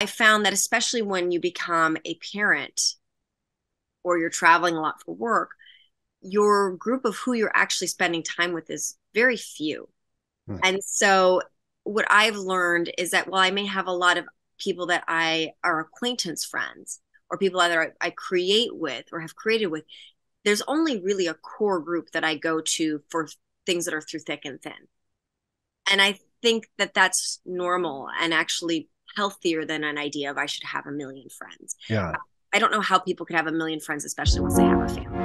I found that especially when you become a parent or you're traveling a lot for work, your group of who you're actually spending time with is very few. Hmm. And so what I've learned is that while I may have a lot of people that I are acquaintance friends or people that I create with or have created with, there's only really a core group that I go to for things that are through thick and thin. And I think that that's normal and actually healthier than an idea of I should have a million friends. Yeah. I don't know how people could have a million friends, especially once they have a family.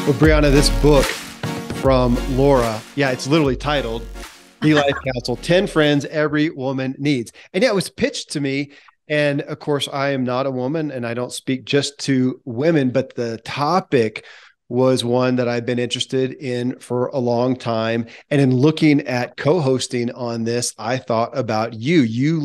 Well, Brianna, this book from Laura, yeah, it's literally titled The Life Council 10 Friends Every Woman Needs. And yeah, it was pitched to me. And of course, I am not a woman and I don't speak just to women, but the topic was one that I've been interested in for a long time. And in looking at co-hosting on this, I thought about you. You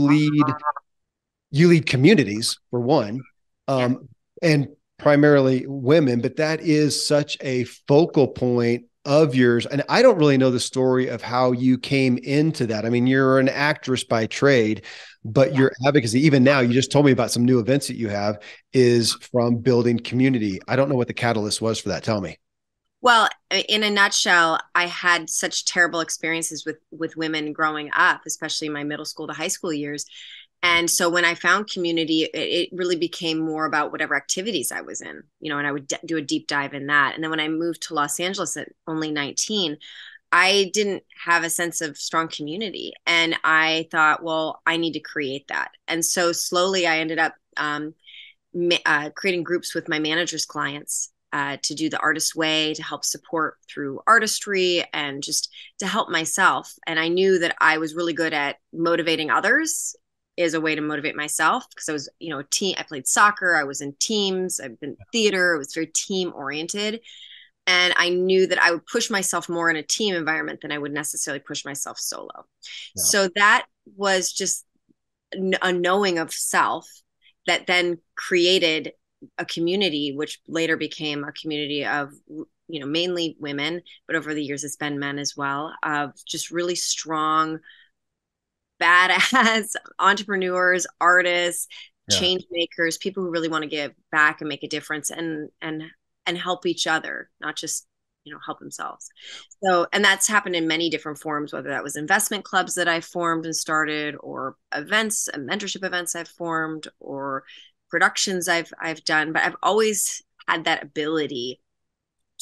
lead communities for one, Yeah. and primarily women, but that is such a focal point of yours. And I don't really know the story of how you came into that. I mean, you're an actress by trade, but Yeah. your advocacy, even now, you just told me about some new events that you have, is from building community. I don't know what the catalyst was for that. Tell me. Well, in a nutshell, I had such terrible experiences with women growing up, especially my middle school to high school years. And so when I found community, it really became more about whatever activities I was in, and I would do a deep dive in that. And then when I moved to Los Angeles at only 19, I didn't have a sense of strong community. And I thought, well, I need to create that. And so slowly I ended up creating groups with my manager's clients to do the artist way, to help support through artistry and just to help myself. And I knew that I was really good at motivating others is a way to motivate myself because I was, a team. I played soccer. I was in teams. I've been theater. It was very team oriented. And I knew that I would push myself more in a team environment than I would necessarily push myself solo. Yeah. So that was just a knowing of self that then created a community, which later became a community of, mainly women, but over the years it's been men as well, of just really strong, badass entrepreneurs, artists, Yeah. change makers, people who really want to give back and make a difference and help each other, not just help themselves. So, and that's happened in many different forms, whether that was investment clubs that I formed and started, or events and mentorship events I've formed, or productions I've done. But I've always had that ability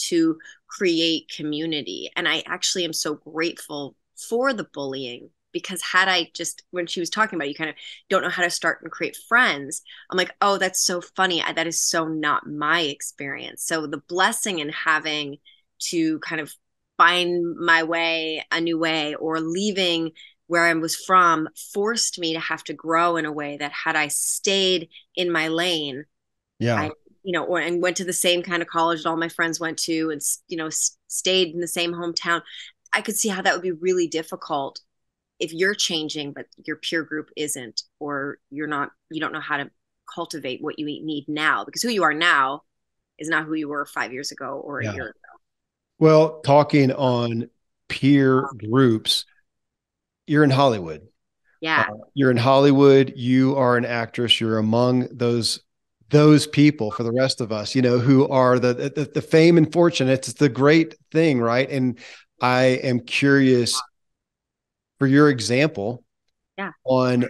to create community, and I actually am so grateful for the bullying because had I just, when she was talking about, you kind of don't know how to start and create friends, I'm like, oh, that's so funny. That is so not my experience. So the blessing in having to kind of find my way, a new way, or leaving where I was from forced me to have to grow in a way that had I stayed in my lane, Yeah. I, and went to the same kind of college that all my friends went to and, stayed in the same hometown, I could see how that would be really difficult if you're changing, but your peer group isn't, or you don't know how to cultivate what you need now, because who you are now is not who you were 5 years ago or a Yeah. year ago. Well, talking on peer groups, you're in Hollywood. Uh, Yeah. you're in Hollywood. You are an actress. You're among those people for the rest of us, who are the fame and fortune. It's the great thing, right? And I am curious for your example Yeah. on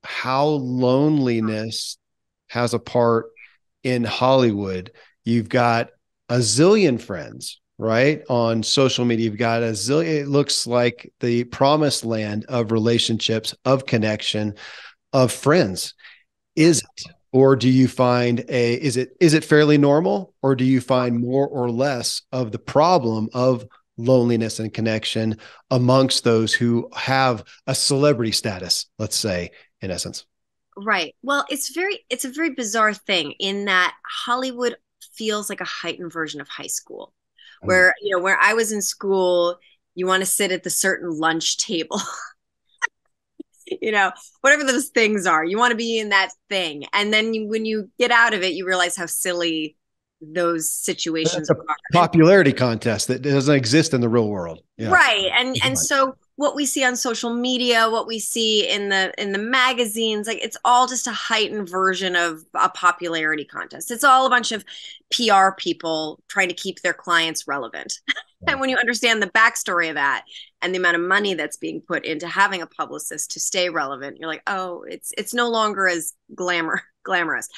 how loneliness has a part in Hollywood. You've got a zillion friends, right? On social media, you've got a zillion. It looks like the promised land of relationships, of connection, of friends. Yeah. Is it? Or do you find is it fairly normal? Or do you find more or less of the problem of loneliness and connection amongst those who have a celebrity status, let's say, in essence? Right. Well, it's a very bizarre thing in that Hollywood feels like a heightened version of high school, Mm. where I was in school, you want to sit at the certain lunch table, whatever those things are, you want to be in that thing. And then when you get out of it, you realize how silly those That's situations a are. And popularity contest that doesn't exist in the real world. Yeah. right. And so what we see on social media, what we see in the magazines, like it's all just a heightened version of a popularity contest. It's all a bunch of PR people trying to keep their clients relevant. And when you understand the backstory of that and the amount of money that's being put into having a publicist to stay relevant, you're like, oh, it's no longer as glamorous.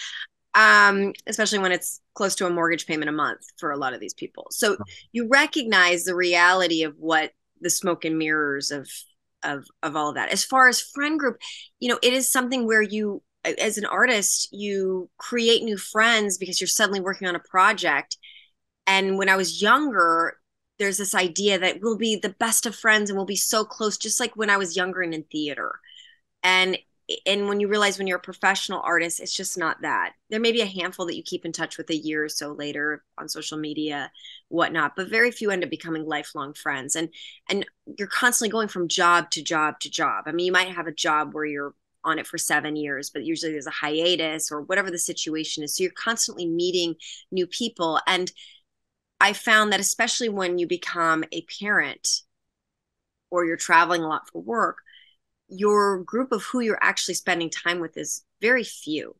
Especially when it's close to a mortgage payment a month for a lot of these people. So you recognize the reality of what the smoke and mirrors of all of that. As far as friend group, it is something where you, as an artist, you create new friends because you're suddenly working on a project. And when I was younger, there's this idea that we'll be the best of friends and we'll be so close, just like when I was younger and in theater. And when you realize when you're a professional artist, it's just not that. There may be a handful that you keep in touch with a year or so later on social media, whatnot, but very few end up becoming lifelong friends. And you're constantly going from job to job to job. I mean, you might have a job where you're on it for 7 years, but usually there's a hiatus or whatever the situation is. So you're constantly meeting new people. And I found that especially when you become a parent or you're traveling a lot for work, your group of who you're actually spending time with is very few.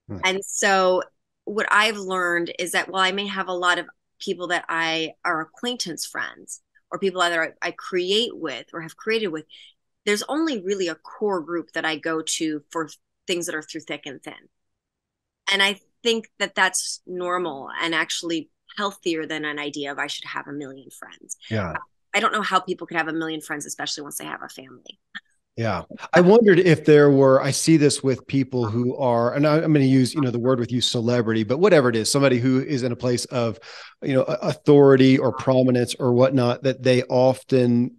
Hmm. And so what I've learned is that while I may have a lot of people that I are acquaintance friends or people that I create with or have created with, there's only really a core group that I go to for things that are through thick and thin. And I think that that's normal and actually healthier than an idea of I should have a million friends. Yeah. I don't know how people could have a million friends, especially once they have a family. Yeah. I wondered if there were, I see this with people who are, and I'm going to use, the word with you, celebrity, but whatever it is, somebody who is in a place of, authority or prominence or whatnot, that they often,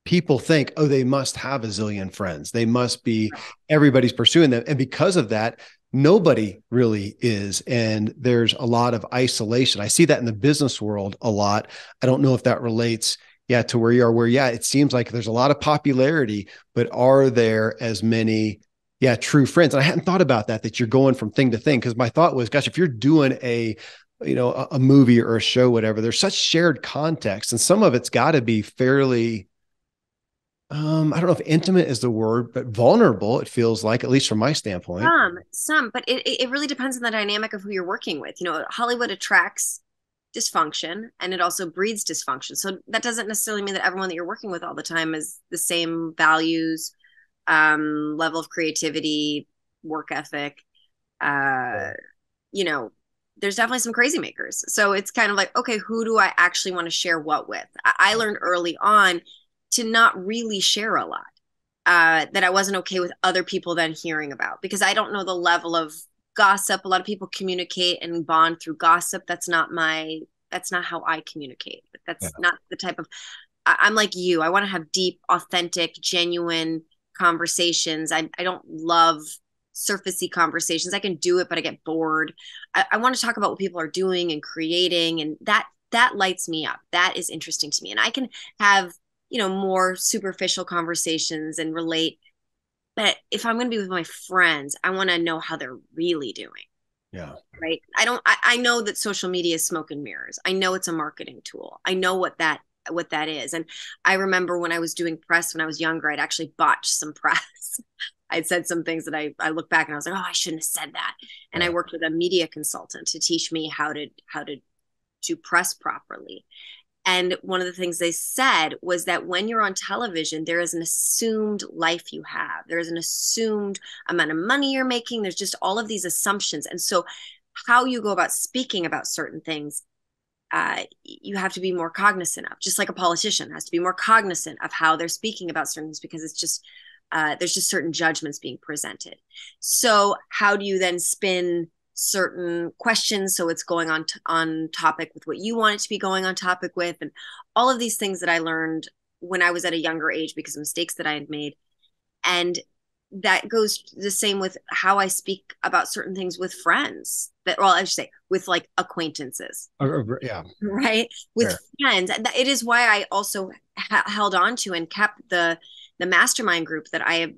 people think, oh, they must have a zillion friends. They must be, everybody's pursuing them. And because of that, nobody really is. And there's a lot of isolation. I see that in the business world a lot. I don't know if that relates to where you are, where, it seems like there's a lot of popularity, but are there as many, true friends? And I hadn't thought about that you're going from thing to thing. Cause my thought was, gosh, if you're doing a movie or a show, whatever, there's such shared context and some of it's gotta be fairly, I don't know if intimate is the word, but vulnerable. It feels like, at least from my standpoint. But it really depends on the dynamic of who you're working with. Hollywood attracts dysfunction and it also breeds dysfunction. So that doesn't necessarily mean that everyone that you're working with all the time is the same values, level of creativity, work ethic. There's definitely some crazy makers. So it's kind of like, okay, who do I actually want to share what with? I learned early on to not really share a lot. That I wasn't okay with other people then hearing about because I don't know the level of gossip. A lot of people communicate and bond through gossip. That's not how I communicate. That's not the type of, I'm like you. I want to have deep, authentic, genuine conversations. I don't love surfacey conversations. I can do it, but I get bored. I want to talk about what people are doing and creating. And that lights me up. That is interesting to me. And I can have, more superficial conversations and relate. But if I'm going to be with my friends, I want to know how they're really doing. Yeah. Right. I know that social media is smoke and mirrors. I know it's a marketing tool. I know what that is. And I remember when I was doing press when I was younger, I'd actually botched some press. I'd said some things that I look back and I was like, oh, I shouldn't have said that. And I worked with a media consultant to teach me how to do press properly. And one of the things they said was that when you're on television, there is an assumed life you have. There is an assumed amount of money you're making. There's just all of these assumptions. And so how you go about speaking about certain things, you have to be more cognizant of, just like a politician has to be more cognizant of how they're speaking about certain things because it's just, there's just certain judgments being presented. So how do you then spin certain questions so it's going on topic with what you want it to be going on topic with, and all of these things that I learned when I was at a younger age because of mistakes that I had made. And that goes the same with how I speak about certain things with friends I should say with like acquaintances. Yeah. Right. With friends. It is why I also held on to and kept the mastermind group that I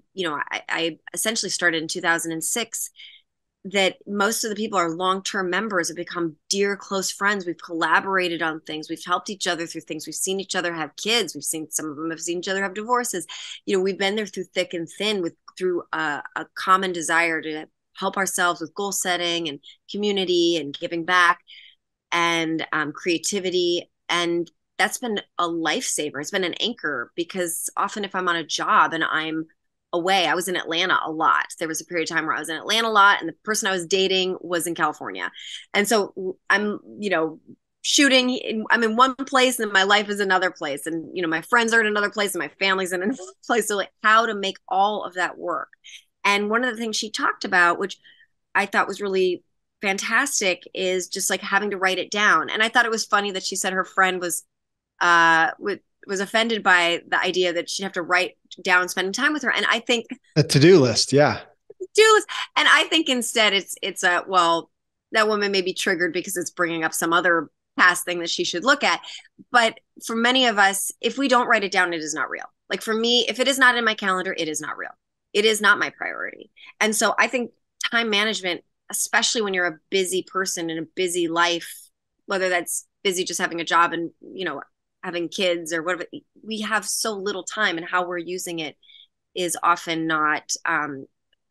essentially started in 2006 that most of the people are long-term members, have become dear, close friends. We've collaborated on things. We've helped each other through things. We've seen each other have kids. We've seen, some of them have seen each other have divorces. We've been there through thick and thin, through a common desire to help ourselves with goal setting and community and giving back and creativity. And that's been a lifesaver. It's been an anchor, because often if I'm on a job and I'm away, I was in Atlanta a lot. There was a period of time where I was in Atlanta a lot, and the person I was dating was in California. And so I'm, shooting, I'm in one place and my life is another place. And, my friends are in another place and my family's in another place. So like, how to make all of that work. And one of the things she talked about, which I thought was really fantastic, is just like having to write it down. And I thought it was funny that she said her friend was offended by the idea that she'd have to write down spending time with her. And I think a to-do list. Yeah. And I think instead it's well, that woman may be triggered because it's bringing up some other past thing that she should look at. But for many of us, if we don't write it down, it is not real. Like for me, if it is not in my calendar, it is not real. It is not my priority. And so I think time management, especially when you're a busy person in a busy life, whether that's busy just having a job and, having kids or whatever, we have so little time, and how we're using it is often not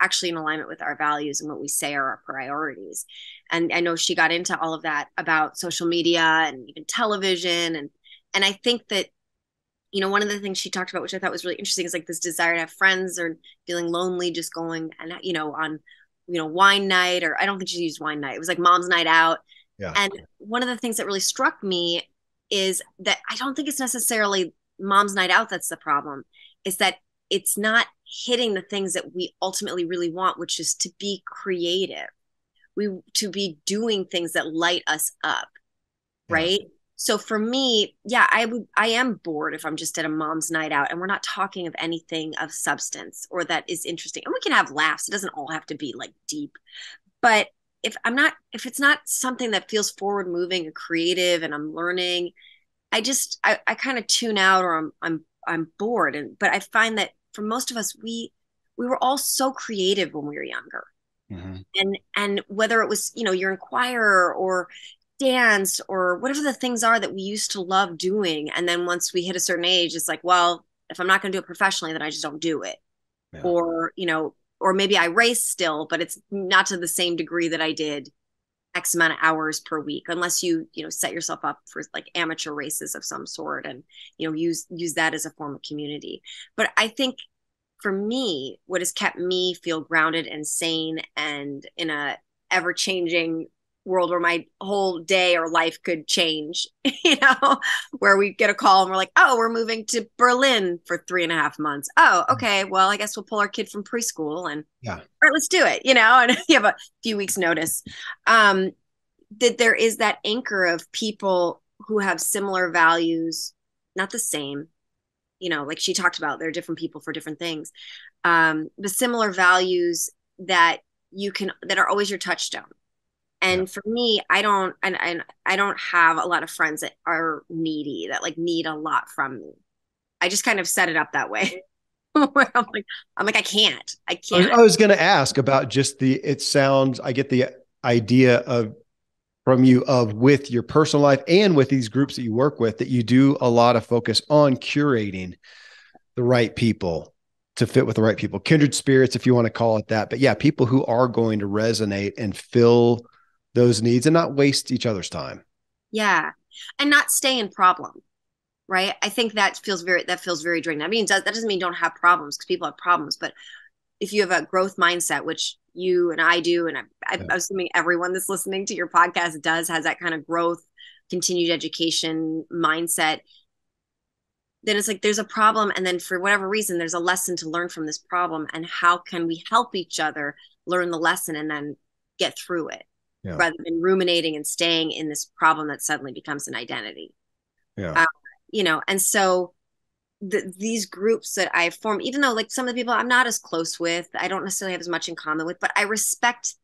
actually in alignment with our values and what we say are our priorities. And I know she got into all of that about social media and even television. And I think that, one of the things she talked about, which I thought was really interesting, is like this desire to have friends, or feeling lonely, just going and, on, wine night, or I don't think she used wine night. It was like mom's night out. Yeah. And one of the things that really struck me is that I don't think it's necessarily mom's night out that's the problem. Is that it's not hitting the things that we ultimately really want, which is to be creative, to be doing things that light us up, right? Yeah. So for me, yeah, I am bored if I'm just at a mom's night out and we're not talking of anything of substance or that is interesting. And we can have laughs. It doesn't all have to be like deep. But if it's not something that feels forward moving or creative and I'm learning, I kind of tune out, or I'm bored. But I find that for most of us, we were all so creative when we were younger. Mm-hmm. And whether it was, you're in choir or dance or whatever the things are that we used to love doing. And then once we hit a certain age, it's like, well, if I'm not going to do it professionally, then I just don't do it. Yeah. Or maybe I race still, but it's not to the same degree that I did X amount of hours per week, unless you set yourself up for like amateur races of some sort and, use that as a form of community. But I think for me, what has kept me feel grounded and sane and in a ever changing world where my whole day or life could change, where we get a call and we're like, oh, we're moving to Berlin for 3.5 months. Oh, okay. Well, I guess we'll pull our kid from preschool and all right, let's do it, and you have a few weeks notice. That there is that anchor of people who have similar values, not the same, like she talked about, there are different people for different things. The similar values that are always your touchstone. And for me, I don't have a lot of friends that are needy, that like need a lot from me. I just kind of set it up that way. Where I'm like, I can't. I was going to ask about just I get the idea from you with your personal life and with these groups that you work with, that you do a lot of focus on curating the right people to fit with the right people, kindred spirits, if you want to call it that. But yeah, people who are going to resonate and fill those needs and not waste each other's time. Yeah. And not stay in problem, right? I think that feels very draining. I mean, that doesn't mean you don't have problems, because people have problems, but if you have a growth mindset, which you and I do, and I'm assuming everyone that's listening to your podcast has that kind of growth, continued education mindset, then it's like there's a problem, and then for whatever reason, there's a lesson to learn from this problem, and how can we help each other learn the lesson and then get through it, rather than ruminating and staying in this problem that suddenly becomes an identity. And so these groups that I've formed, even though like some of the people I'm not as close with, I don't necessarily have as much in common with, but I respect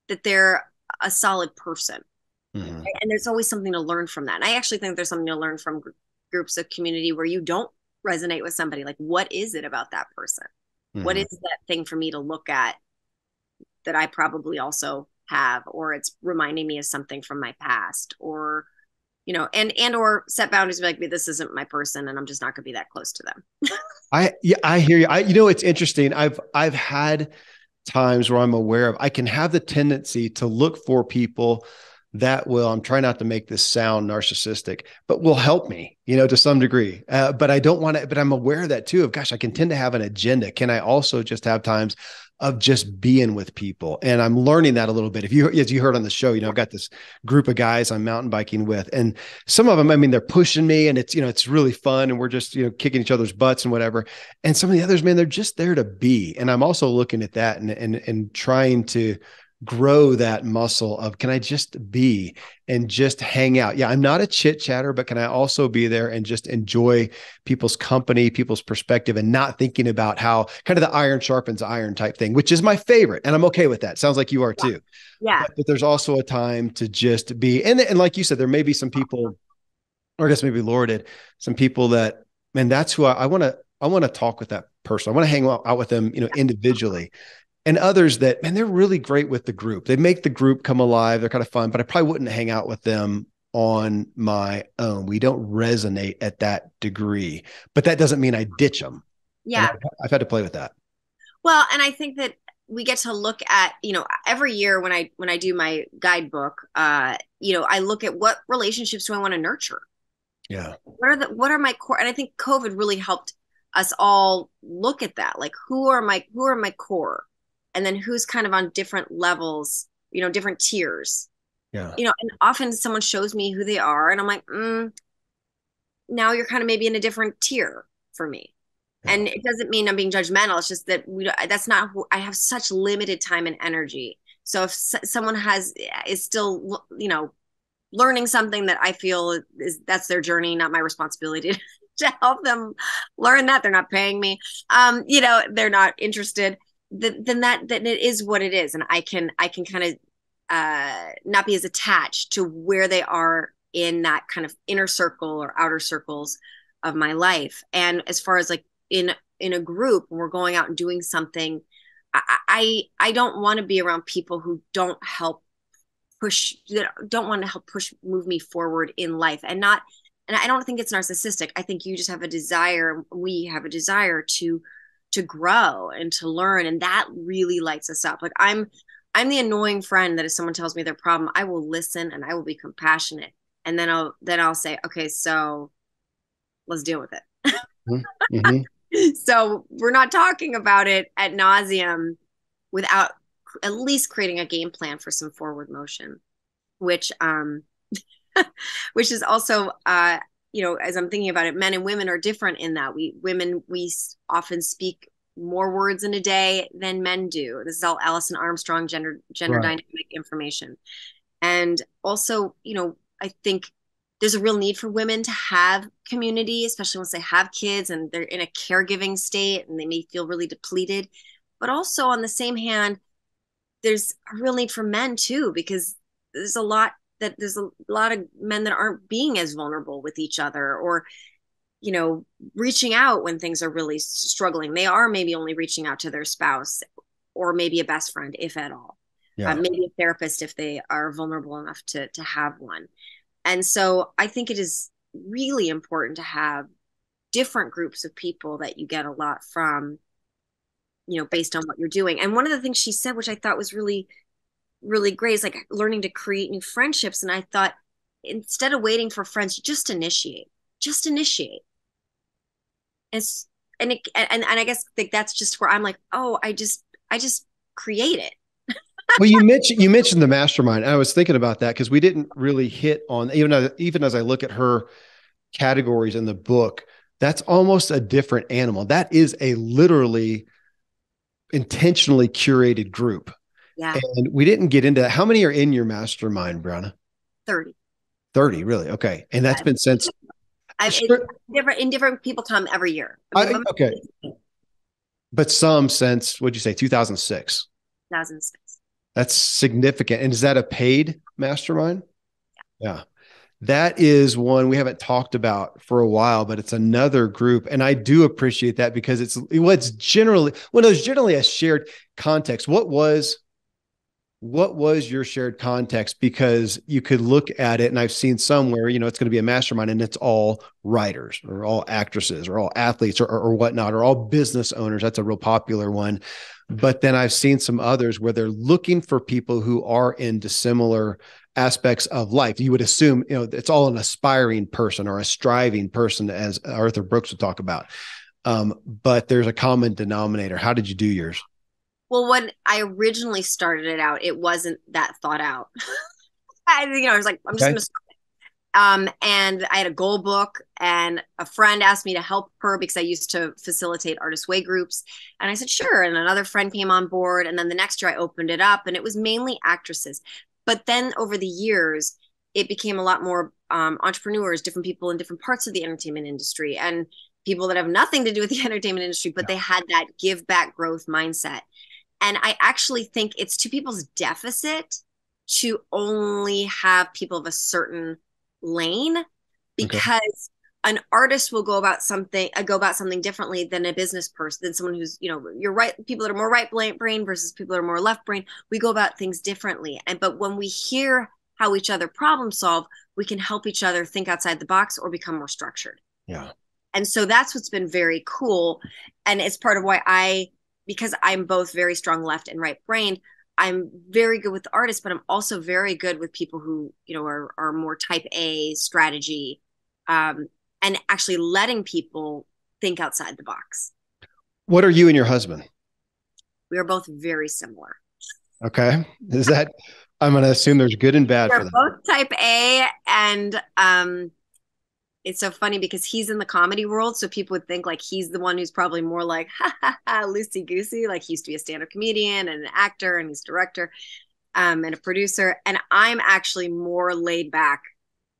that they're a solid person. Mm-hmm. Right? And there's always something to learn from that. And I actually think there's something to learn from groups of community where you don't resonate with somebody. Like, what is it about that person? Mm-hmm. What is that thing for me to look at that I probably also have, or it's reminding me of something from my past, or, and or set boundaries, like, this isn't my person and I'm just not going to be that close to them. I hear you. It's interesting. I've had times where I'm aware of, I can have the tendency to look for people that will, I'm trying not to make this sound narcissistic, but will help me, to some degree. But I don't want to, but I'm aware of that too, of gosh, I can tend to have an agenda. Can I also just have times of just being with people? And I'm learning that a little bit. As you heard on the show, I've got this group of guys I'm mountain biking with, and some of them, I mean, they're pushing me and it's really fun. And we're just, kicking each other's butts and whatever. And some of the others, man, they're just there to be. And I'm also looking at that and trying to grow that muscle of, can I just be and just hang out? Yeah, I'm not a chit chatter, but can I also be there and just enjoy people's company, people's perspective, and not thinking about how kind of the iron sharpens iron type thing, which is my favorite. And I'm okay with that. Sounds like you are too. Yeah. But there's also a time to just be, and like you said, there may be some people, or I guess maybe Laura did, some people that, man, that's who I want to talk with that person. I want to hang out with them, individually. And others that, man, they're really great with the group. They make the group come alive. They're kind of fun, but I probably wouldn't hang out with them on my own. We don't resonate at that degree, but that doesn't mean I ditch them. Yeah. And I've had to play with that. Well, and I think that we get to look at, every year when I do my guidebook, I look at what relationships do I want to nurture? Yeah. What are my core? And I think COVID really helped us all look at that. Like, who are my core? And then who's kind of on different levels, different tiers. Yeah. And often someone shows me who they are and I'm like, now you're kind of maybe in a different tier for me. Yeah. And it doesn't mean I'm being judgmental. It's just that that's not who I have. Such limited time and energy. So if someone is still, learning something that I feel that's their journey, not my responsibility to help them learn that. They're not paying me. They're not interested. Then it is what it is, and I can kind of not be as attached to where they are in that kind of inner circle or outer circles of my life. And as far as like in a group, when we're going out and doing something, I don't want to be around people who don't want to help move me forward in life. And I don't think it's narcissistic. I think you just have a desire. We have a desire to grow and to learn, and that really lights us up. Like, I'm the annoying friend that if someone tells me their problem, I will listen and I will be compassionate, and then I'll say, okay, so let's deal with it. Mm-hmm. So we're not talking about it ad nauseum without at least creating a game plan for some forward motion, which is also as I'm thinking about it, men and women are different in that we often speak more words in a day than men do. This is all Alison Armstrong gender right. Dynamic information. And also, I think there's a real need for women to have community, especially once they have kids and they're in a caregiving state and they may feel really depleted. But also on the same hand, there's a real need for men too, because there's a lot of men that aren't being as vulnerable with each other, or, reaching out when things are really struggling. They are maybe only reaching out to their spouse, or maybe a best friend, if at all. Yeah. Maybe a therapist if they are vulnerable enough to have one. And so I think it is really important to have different groups of people that you get a lot from, based on what you're doing. And one of the things she said, which I thought was really, really great, is like learning to create new friendships. And I thought, instead of waiting for friends, just initiate. And I guess like that's just where I'm like, oh, I just create it. Well, you mentioned the mastermind. I was thinking about that because we didn't really hit on, even as I look at her categories in the book, that's almost a different animal. That is a literally intentionally curated group. Yeah. And we didn't get into that. How many are in your mastermind, Brianna? 30. 30, really? Okay. And that's been since different people come every year. Okay. But some since, what'd you say, 2006? 2006. That's significant. And is that a paid mastermind? Yeah. That is one we haven't talked about for a while, but it's another group. And I do appreciate that because there's generally a shared context. What was what was your shared context? Because you could look at it, and I've seen somewhere, it's going to be a mastermind and it's all writers or all actresses or all athletes or whatnot, or all business owners. That's a real popular one. But then I've seen some others where they're looking for people who are in dissimilar aspects of life. You would assume, it's all an aspiring person or a striving person, as Arthur Brooks would talk about. But there's a common denominator. How did you do yours? Well, when I originally started it out, it wasn't that thought out. I was like, I'm just Okay. going to. And I had a goal book, and a friend asked me to help her because I used to facilitate artist way groups. And I said, sure. And another friend came on board. And then the next year I opened it up, and it was mainly actresses. But then over the years, it became a lot more entrepreneurs, different people in different parts of the entertainment industry, and people that have nothing to do with the entertainment industry, but they had that give back growth mindset. And I actually think it's to people's deficit to only have people of a certain lane, Okay. because an artist will go about something differently than a business person, than someone who's, you're right, people that are more right brain versus people that are more left brain. We go about things differently. But when we hear how each other problem solve, we can help each other think outside the box or become more structured. Yeah. And so that's what's been very cool. And it's part of why because I'm both very strong left and right brained, I'm very good with the artists, but I'm also very good with people who, are more type A strategy, and actually letting people think outside the box. What are you and your husband? We are both very similar. Okay. Is that, I'm going to assume there's good and bad for We're that. both type A, and it's so funny because he's in the comedy world, so people would think like he's the one who's probably more like ha ha ha loosey goosey. Like he used to be a stand-up comedian and an actor, and he's a director, and a producer. And I'm actually more laid back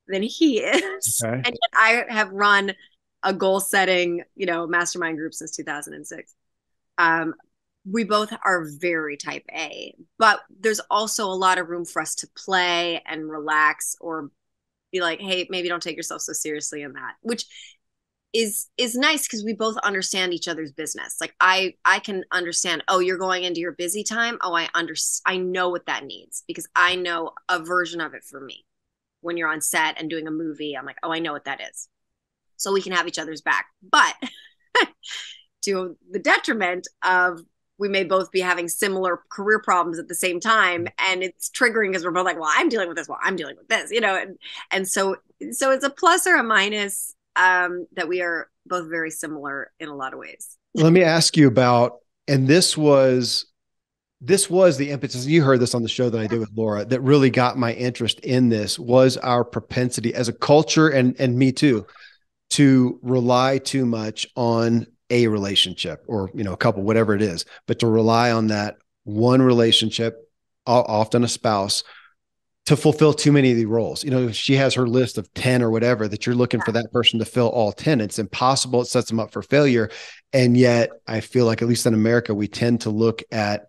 than he is. Okay. And yet I have run a goal-setting, mastermind group since 2006. Um, we both are very type A, but there's also a lot of room for us to play and relax, or be like, hey, maybe don't take yourself so seriously in that, which is nice because we both understand each other's business. Like I can understand, oh, you're going into your busy time. Oh, I know what that needs, because I know a version of it for me. When you're on set and doing a movie, I'm like, oh, I know what that is. So we can have each other's back. But to the detriment of, we may both be having similar career problems at the same time, and it's triggering because we're both like, well, I'm dealing with this, well, I'm dealing with this, and so it's a plus or a minus, that we are both very similar in a lot of ways. Let me ask you about, and this was the impetus. You heard this on the show that I did with Laura, that really got my interest in this, was our propensity as a culture, and me too, to rely too much on a relationship, or a couple, whatever it is, but to rely on that one relationship, often a spouse, to fulfill too many of the roles. She has her list of 10 or whatever, that you're looking for that person to fill all 10. It's impossible. It sets them up for failure. And yet I feel like, at least in America, we tend to look at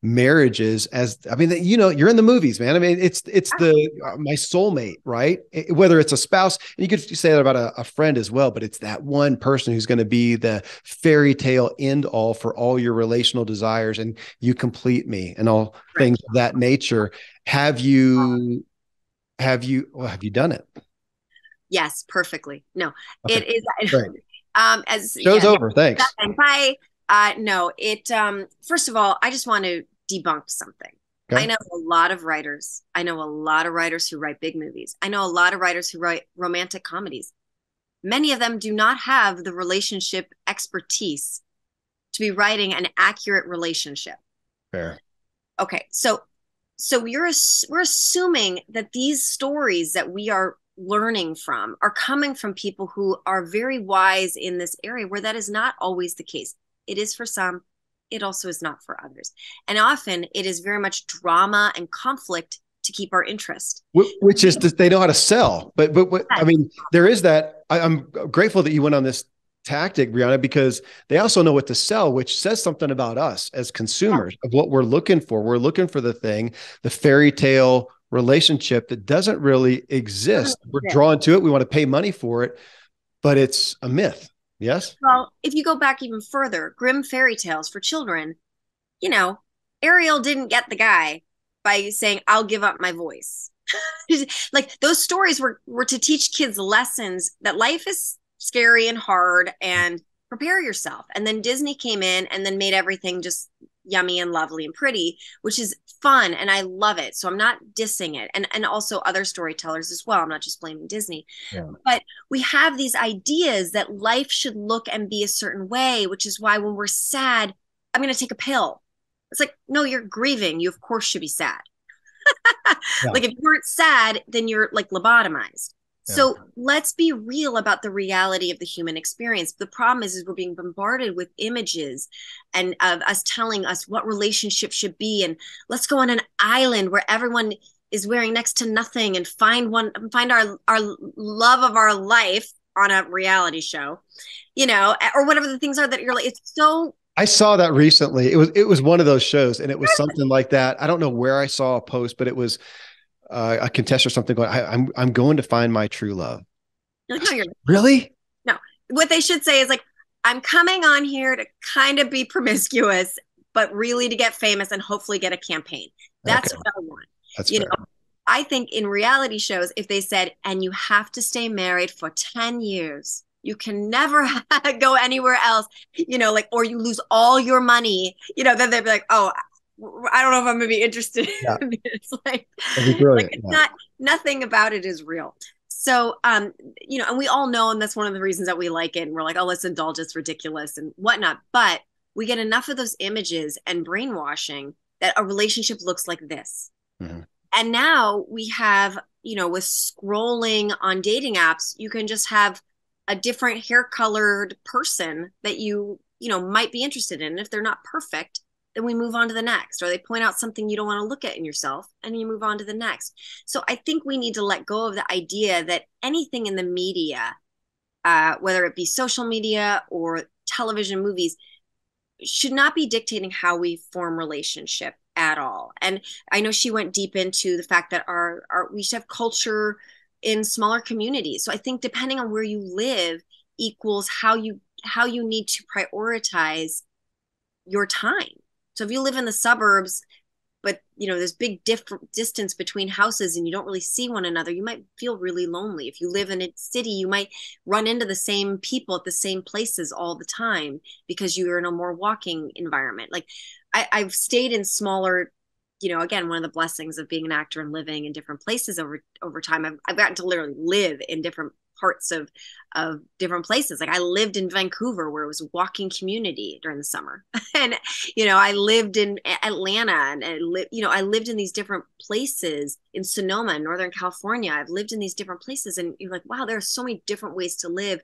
marriages as, I mean, you're in the movies, man. I mean, it's the my soulmate, right? Whether it's a spouse, and you could say that about a friend as well, but it's that one person who's going to be the fairy tale end all for all your relational desires, and you complete me, and all Right. things of that nature. Have you done it? Yes, perfectly. No, Okay, it is. great. As Show's yeah, over. Thanks. and bye. No, it. First of all, I just want to debunk something. I Okay. know a lot of writers. I know a lot of writers who write big movies. I know a lot of writers who write romantic comedies. Many of them do not have the relationship expertise to be writing an accurate relationship. Fair. Okay, so we're assuming that these stories that we are learning from are coming from people who are very wise in this area, where that is not always the case. It is for some, it also is not for others. And often it is very much drama and conflict to keep our interest. Which is that they know how to sell. But I mean, there is that. I'm grateful that you went on this tactic, Brianna, because they also know what to sell, which says something about us as consumers of what we're looking for. We're looking for the fairy tale relationship that doesn't really exist. We're drawn to it. We want to pay money for it, but it's a myth. Yes. Well, if you go back even further, grim fairy tales for children, you know, Ariel didn't get the guy. by saying, I'll give up my voice. Like those stories were to teach kids lessons that life is scary and hard and prepare yourself. And then Disney came in and then made everything just yummy and lovely and pretty, which is fun and I love it. So I'm not dissing it. And also other storytellers as well. I'm not just blaming Disney. Yeah. But we have these ideas that life should look and be a certain way, which is why when we're sad, I'm going to take a pill. It's like, no, you're grieving. You, of course, should be sad. Yeah. Like, if you weren't sad, then you're like lobotomized. Yeah. So let's be real about the reality of the human experience. The problem is we're being bombarded with images and of us telling us what relationships should be. And let's go on an island where everyone is wearing next to nothing and find our love of our life on a reality show, or whatever the things are that you're like, it's so. I saw that recently. It was one of those shows, and it was something like that. I don't know where I saw a post, but it was a contest or something going, I'm going to find my true love. Like, no, you're really? no. What they should say is like, I'm coming on here to kind of be promiscuous, but really to get famous and hopefully get a campaign. That's Okay. what I want. That's You fair. know, I think in reality shows, if they said, and you have to stay married for 10 years, you can never go anywhere else, or you lose all your money, then they'd be like, oh, I don't know if I'm going to be interested Yeah. in this. That'd be Like brilliant. it's Yeah. not, nothing about it is real. So, and we all know, and that's one of the reasons that we like it. And we're like, oh, let's indulge, it's ridiculous and whatnot. But we get enough of those images and brainwashing that a relationship looks like this. Mhm. And now we have, with scrolling on dating apps, you can just have a different hair colored person that might be interested in. And if they're not perfect, then we move on to the next, or they point out something you don't want to look at in yourself and you move on to the next. So I think we need to let go of the idea that anything in the media, whether it be social media or television, movies, should not be dictating how we form relationship at all. And I know she went deep into the fact that our we should have culture in smaller communities. So I think depending on where you live equals how you need to prioritize your time. So if you live in the suburbs, but there's big distance between houses and you don't really see one another, you might feel really lonely. If you live in a city, you might run into the same people at the same places all the time because you're in a more walking environment. Like I've stayed in smaller, again, one of the blessings of being an actor and living in different places over time. I've gotten to literally live in different parts of different places. Like I lived in Vancouver where it was a walking community during the summer. And I lived in Atlanta and I lived in these different places in Sonoma, Northern California. I've lived in these different places and you're like, wow, there are so many different ways to live.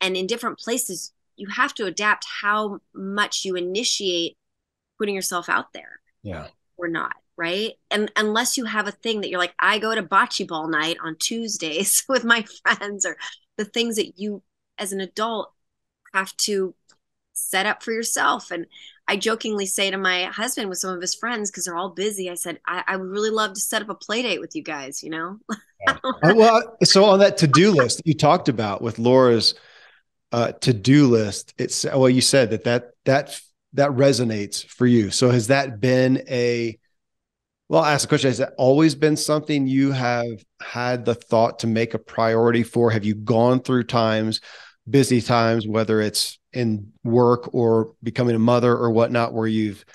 And in different places, you have to adapt how much you initiate putting yourself out there. Yeah. Or not, right? And unless you have a thing that you're like, I go to bocce ball night on Tuesdays with my friends, or the things that you as an adult have to set up for yourself. And I jokingly say to my husband with some of his friends, because they're all busy, I said, I would really love to set up a play date with you guys, Yeah. Well, so on that to-do list that you talked about with Laura's to-do list, you said that resonates for you. So has that been I'll ask the question, has that always been something you have had the thought to make a priority for? Have you gone through busy times, whether it's in work or becoming a mother or whatnot, where you've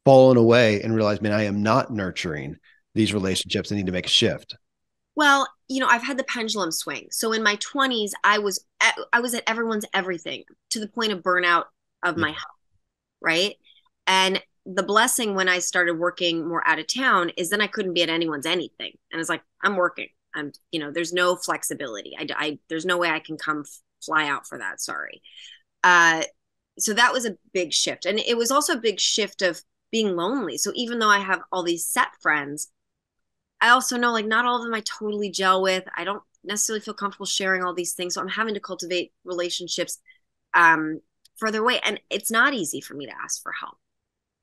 fallen away and realized, man, I am not nurturing these relationships. I need to make a shift? Well, I've had the pendulum swing. So in my 20s, I was at everyone's everything to the point of burnout of my Yeah. health, right? And the blessing when I started working more out of town is then I couldn't be at anyone's anything. And it's like, I'm working. There's no flexibility. There's no way I can fly out for that. Sorry. So that was a big shift. And it was also a big shift of being lonely. So even though I have all these set friends, I also know like not all of them I totally gel with. I don't necessarily feel comfortable sharing all these things. So I'm having to cultivate relationships further away. And it's not easy for me to ask for help.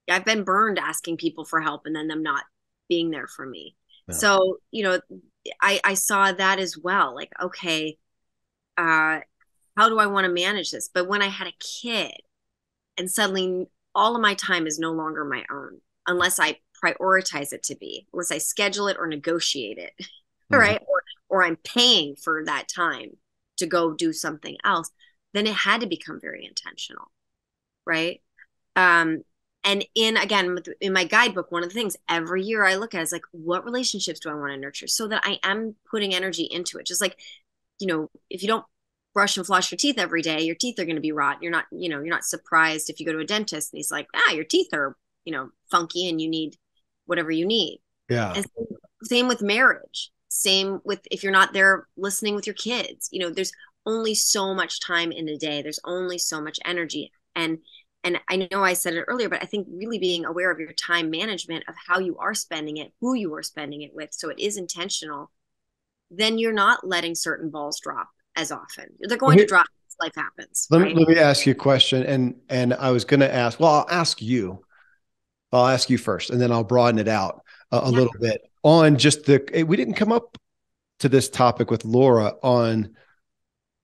I've been burned asking people for help and then them not being there for me. Yeah. So, I saw that as well. Like, okay, how do I want to manage this? But when I had a kid and suddenly all of my time is no longer my own, unless I prioritize it to be, unless I schedule it or negotiate it, Mhm. right? Or I'm paying for that time to go do something else, then it had to become very intentional, right? Um, and in my guidebook, one of the things every year I look at is like, what relationships do I want to nurture so that I am putting energy into it? Just like, if you don't brush and floss your teeth every day, your teeth are going to be rotten. You're not surprised if you go to a dentist and he's like, your teeth are, funky and you need whatever you need. Yeah. And same with marriage. Same with if you're not there listening with your kids. There's only so much time in a day. There's only so much energy. And I know I said it earlier, but I think really being aware of your time management, of how you are spending it, who you are spending it with, so it is intentional, then you're not letting certain balls drop as often. They're Well, going to drop as life happens, right? let me ask you a question. And I was going to ask, well, I'll ask you. I'll ask you first, and then I'll broaden it out a Yeah. little bit on just we didn't come up to this topic with Laura on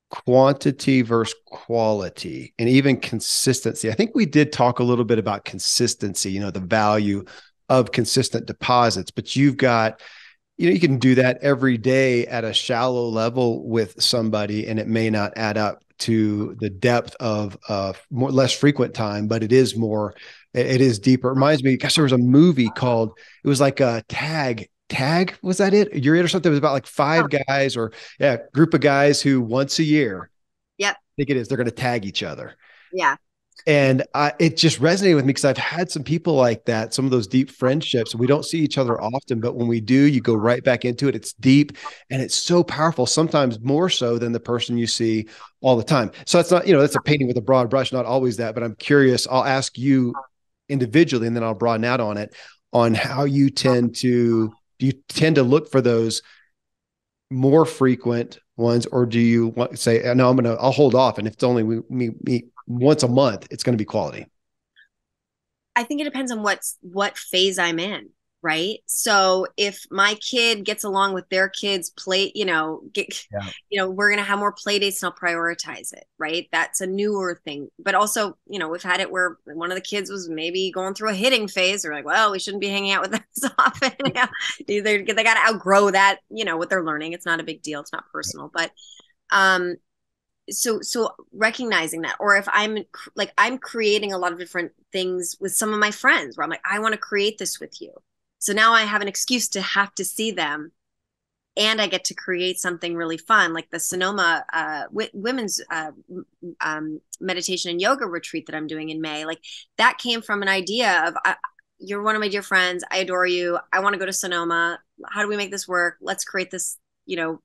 quantity versus quality and even consistency. I think we did talk a little bit about consistency, the value of consistent deposits, but you've got, you can do that every day at a shallow level with somebody, and it may not add up to the depth of less frequent time, but it is deeper. It reminds me, gosh, there was a movie called, it was like a Tag, was that it? You're it or something? It was about like Oh, five guys or group of guys who once a year, yep. I think it is, they're going to tag each other. Yeah. And it just resonated with me because I've had some people like that, some of those deep friendships. We don't see each other often, but when we do, you go right back into it. It's deep and it's so powerful, sometimes more so than the person you see all the time. So that's not, that's a painting with a broad brush, not always that, but I'm curious. I'll ask you individually and then I'll broaden out on it, on how do you tend to look for those more frequent ones, or do you want to say, no, I'll hold off. And if it's only we meet once a month, it's going to be quality. I think it depends on what phase I'm in, right? So if my kid gets along with their kids play, Yeah. we're gonna have more play dates and I'll prioritize it, right? That's a newer thing. But also, we've had it where one of the kids was maybe going through a hitting phase. Or like, well, we shouldn't be hanging out with them as often. They got to outgrow that, what they're learning. It's not a big deal. It's not personal, but um so recognizing that, or if I'm creating a lot of different things with some of my friends where I'm like, I want to create this with you, so now I have an excuse to have to see them, and I get to create something really fun, like the Sonoma women's meditation and yoga retreat that I'm doing in May. Like, that came from an idea of, you're one of my dear friends, I adore you, I want to go to Sonoma, how do we make this work, let's create this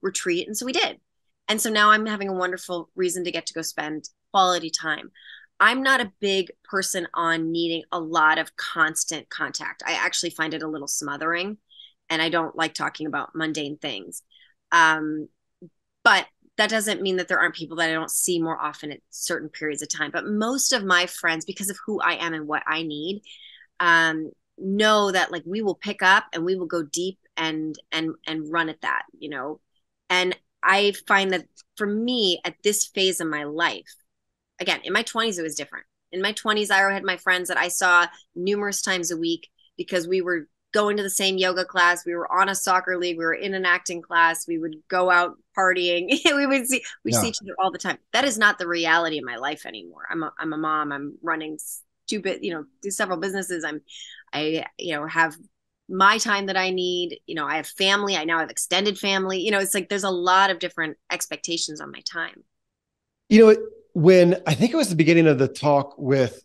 retreat. And so we did. And so now I'm having a wonderful reason to get to go spend quality time. I'm not a big person on needing a lot of constant contact. I actually find it a little smothering, and I don't like talking about mundane things. Um, but that doesn't mean that there aren't people that I don't see more often at certain periods of time. But most of my friends, because of who I am and what I need, know that, like, we will pick up and we will go deep and run at that. And I find that for me at this phase of my life, again, in my 20s, it was different. In my 20s, I had my friends that I saw numerous times a week because we were going to the same yoga class. We were on a soccer league. We were in an acting class. We would go out partying. We see Yeah. each other all the time. That is not the reality of my life anymore. I'm a mom. I'm running do several businesses. I have my time that I need. I have family. I now have extended family. It's like there's a lot of different expectations on my time. When I think it was the beginning of the talk with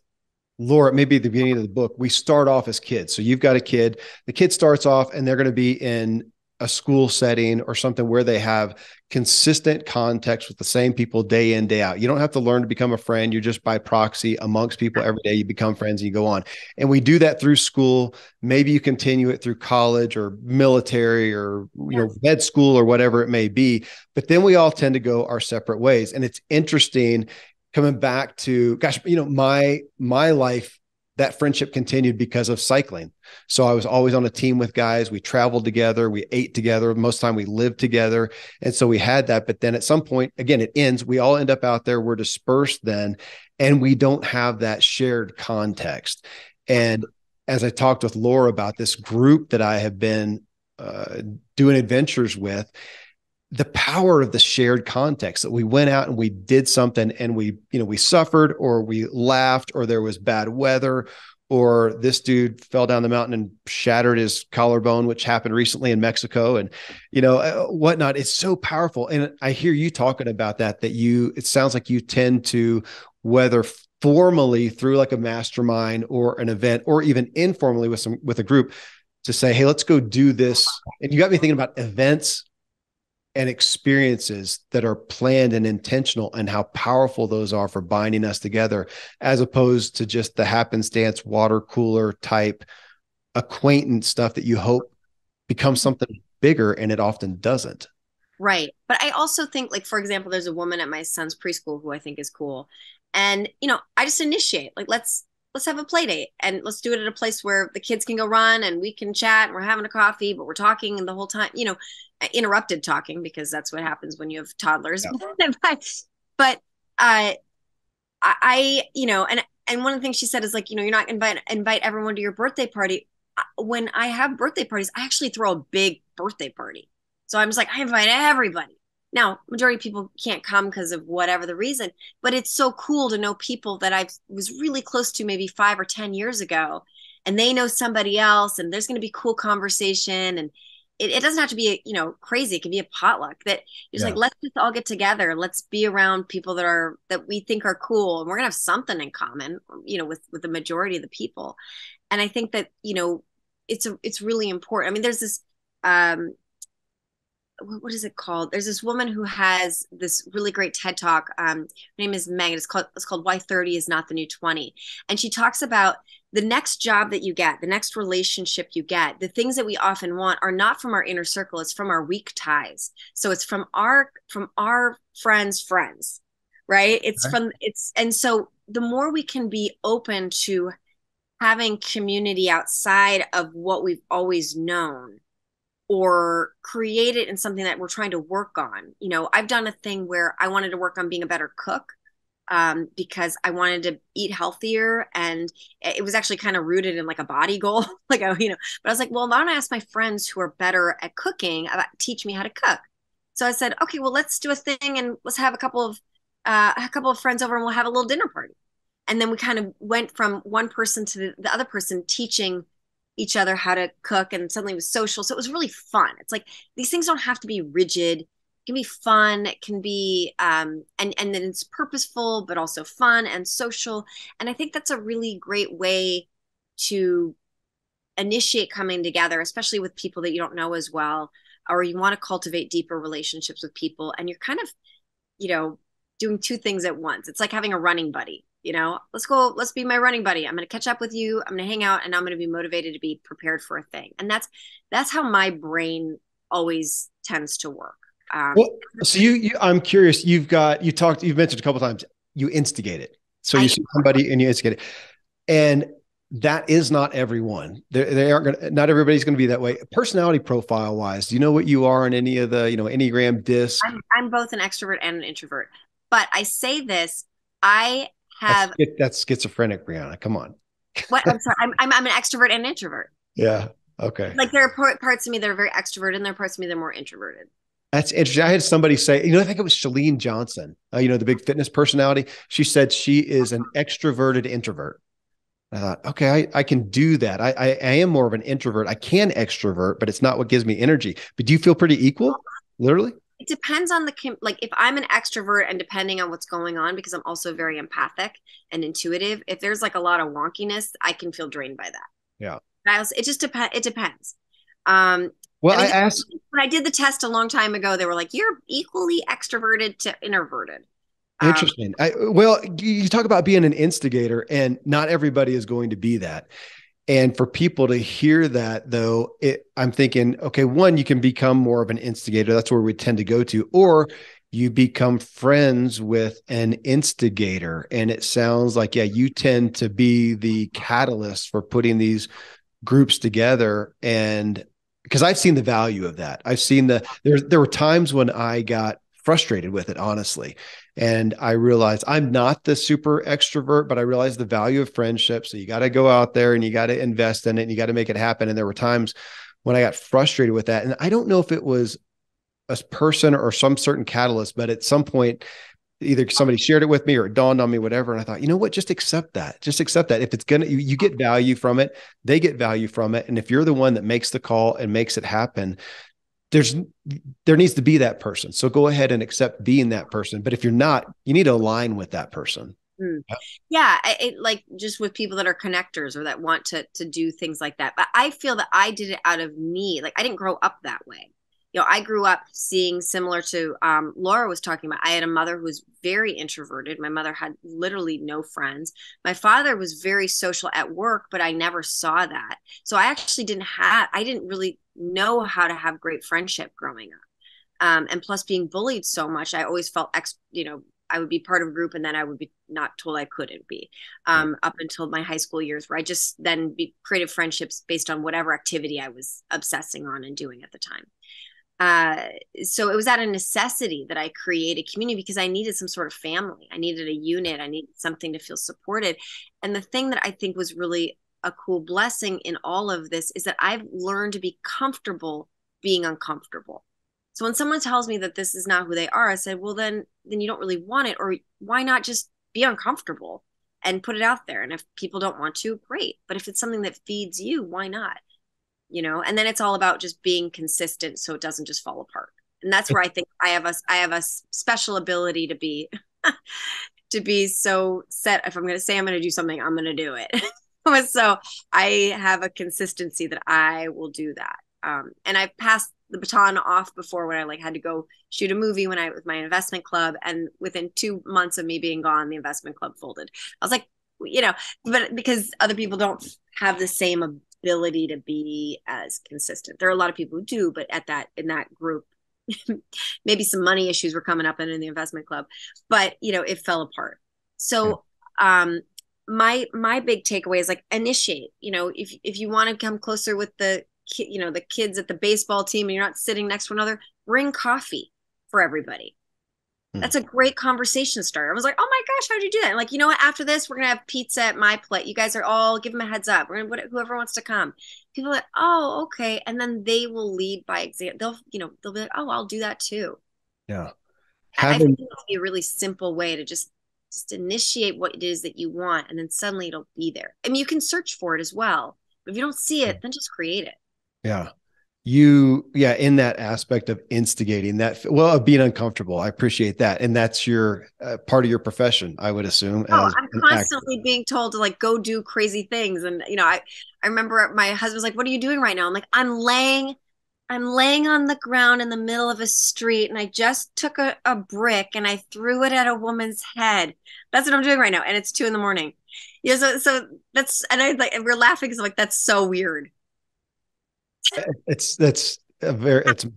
Laura, maybe at the beginning of the book, we start off as kids. So you've got a kid, the kid starts off and they're going to be in a school setting or something where they have consistent context with the same people day in, day out. You don't have to learn to become a friend. You're just by proxy amongst people every day. You become friends and you go on. And we do that through school. Maybe you continue it through college or military or, med school or whatever it may be. But then we all tend to go our separate ways. And it's interesting coming back to, gosh, my life, that friendship continued because of cycling. So I was always on a team with guys. We traveled together. We ate together. Most of the time we lived together. And so we had that. But then at some point, again, it ends. We all end up out there. We're dispersed then, and we don't have that shared context. And as I talked with Laura about this group that I have been doing adventures with, the power of the shared context that we went out and we did something and we suffered, or we laughed, or there was bad weather, or this dude fell down the mountain and shattered his collarbone, which happened recently in Mexico, and whatnot. It's so powerful. And I hear you talking about that it sounds like you tend to, whether formally through like a mastermind or an event, or even informally with a group, to say, hey, let's go do this. And you got me thinking about events and experiences that are planned and intentional, and how powerful those are for binding us together, as opposed to just the happenstance water cooler type acquaintance stuff that you hope becomes something bigger, and it often doesn't. Right. But I also think, like, for example, there's a woman at my son's preschool who I think is cool. And, I just initiate, like, let's have a play date, and let's do it at a place where the kids can go run and we can chat and we're having a coffee, but we're talking the whole time, interrupted talking, because that's what happens when you have toddlers. Yeah. but and one of the things she said is, like, you're not invite everyone to your birthday party. When I have birthday parties, I actually throw a big birthday party. So I'm just like, I invite everybody. Now, majority of people can't come because of whatever the reason, but it's so cool to know people that I was really close to maybe 5 or 10 years ago, and they know somebody else, and there's going to be cool conversation. And it doesn't have to be, crazy. It can be a potluck that is like, let's just all get together. Let's be around people that we think are cool, and we're gonna have something in common, with the majority of the people. And I think that, it's really important. I mean, there's this, what is it called? There's this woman who has this really great TED talk. Her name is Meg. It's called Why 30 is Not the New 20. And she talks about the next job that you get, the next relationship you get, the things that we often want are not from our inner circle. It's from our weak ties. So it's from our friends, right? And so the more we can be open to having community outside of what we've always known, or create it in something that we're trying to work on. I've done a thing where I wanted to work on being a better cook, because I wanted to eat healthier, and it was actually kind of rooted in like a body goal, but I was like, well, why don't I ask my friends who are better at cooking about teach me how to cook? So I said, okay, well, let's do a thing, and let's have a couple of friends over, and we'll have a little dinner party. And then we kind of went from one person to the other person teaching each other how to cook, and suddenly it was social. So it was really fun. It's like, these things don't have to be rigid. It can be fun. It can be, and then it's purposeful, but also fun and social. And I think that's a really great way to initiate coming together, especially with people that you don't know as well, or you want to cultivate deeper relationships with people. And you're kind of, doing two things at once. It's like having a running buddy. Let's be my running buddy. I'm going to catch up with you. I'm going to hang out, and I'm going to be motivated to be prepared for a thing. And that's how my brain always tends to work. So I'm curious, you've mentioned a couple of times, you instigate it. So you see somebody and you instigate it. And that is not everyone. Not everybody's going to be that way. Personality profile wise, do you know what you are in any of the, Enneagram disc? I'm both an extrovert and an introvert, but I say this, that's schizophrenic, Brianna. Come on. What? I'm sorry. I'm an extrovert and an introvert. Yeah. Okay. Like, there are parts of me that are very extroverted, and there are parts of me that are more introverted. That's interesting. I had somebody say, I think it was Chalene Johnson, the big fitness personality. She said she is an extroverted introvert. I thought, okay, I can do that. I am more of an introvert. I can extrovert, but it's not what gives me energy. But do you feel pretty equal? Literally? It depends on like, if I'm an extrovert, and depending on what's going on, because I'm also very empathic and intuitive, if there's like a lot of wonkiness, I can feel drained by that. Yeah. It just depends. It depends. Well, I asked when I did the test a long time ago, they were like, you're equally extroverted to introverted. Interesting. Well, you talk about being an instigator, and not everybody is going to be that. And for people to hear that, though, I'm thinking, okay, one, you can become more of an instigator. That's where we tend to go to, or you become friends with an instigator. And it sounds like, you tend to be the catalyst for putting these groups together. And because I've seen the value of that. I've seen there were times when I got frustrated with it, honestly. And I realized I'm not the super extrovert, but I realized the value of friendship. So you got to go out there and you got to invest in it and you got to make it happen. And there were times when I got frustrated with that. And I don't know if it was a person or some certain catalyst, but at some point, either somebody shared it with me or it dawned on me, whatever. And I thought, you know what, just accept that. Just accept that. If it's going to, you get value from it, they get value from it. And if you're the one that makes the call and makes it happen, there needs to be that person. So go ahead and accept being that person. But if you're not, you need to align with that person. Mm. Yeah, like just with people that are connectors or that want to do things like that. But I feel that I did it out of need. Like I didn't grow up that way. I grew up seeing similar to Laura was talking about. I had a mother who was very introverted. My mother had literally no friends. My father was very social at work, but I never saw that. So I actually I didn't really know how to have great friendship growing up. And plus being bullied so much, I always felt, I would be part of a group and then I would be not told I couldn't be up until my high school years, where I just then created friendships based on whatever activity I was obsessing on and doing at the time. So it was out of necessity that I created community because I needed some sort of family. I needed a unit. I needed something to feel supported. And the thing that I think was really a cool blessing in all of this is that I've learned to be comfortable being uncomfortable. So when someone tells me that this is not who they are, I said, well, then you don't really want it, or why not just be uncomfortable and put it out there? And if people don't want to, great. But if it's something that feeds you, why not? And then it's all about just being consistent so it doesn't just fall apart. And that's where I think I have a special ability to be to be so set. If I'm going to say I'm going to do something, I'm going to do it. So I have a consistency that I will do that. And I've passed the baton off before when I had to go shoot a movie with my investment club, and within 2 months of me being gone, the investment club folded. I was like, but because other people don't have the same ability to be as consistent. There are a lot of people who do, but in that group, maybe some money issues were coming up in the investment club, but it fell apart. So, my big takeaway is initiate. If you want to come closer with the kids at the baseball team and you're not sitting next to another, bring coffee for everybody. That's a great conversation starter. I was like, oh my gosh, how'd you do that? And you know what? After this, we're going to have pizza at my plate. You guys are all, give them a heads up. We're going to, whoever wants to come. People are like, oh, okay. And then they will lead by example. They'll be like, oh, I'll do that too. Yeah. I think it's be a really simple way to just initiate what it is that you want. And then suddenly it'll be there. I mean, you can search for it as well. But if you don't see it, then just create it. Yeah. In that aspect of instigating of being uncomfortable. I appreciate that. And that's your part of your profession, I would assume. I'm constantly being told to go do crazy things. And, I remember my husband's like, what are you doing right now? I'm like, I'm laying on the ground in the middle of a street. And I just took a brick and I threw it at a woman's head. That's what I'm doing right now. And it's 2 a.m. Yeah. So that's, and we're laughing because that's so weird. It's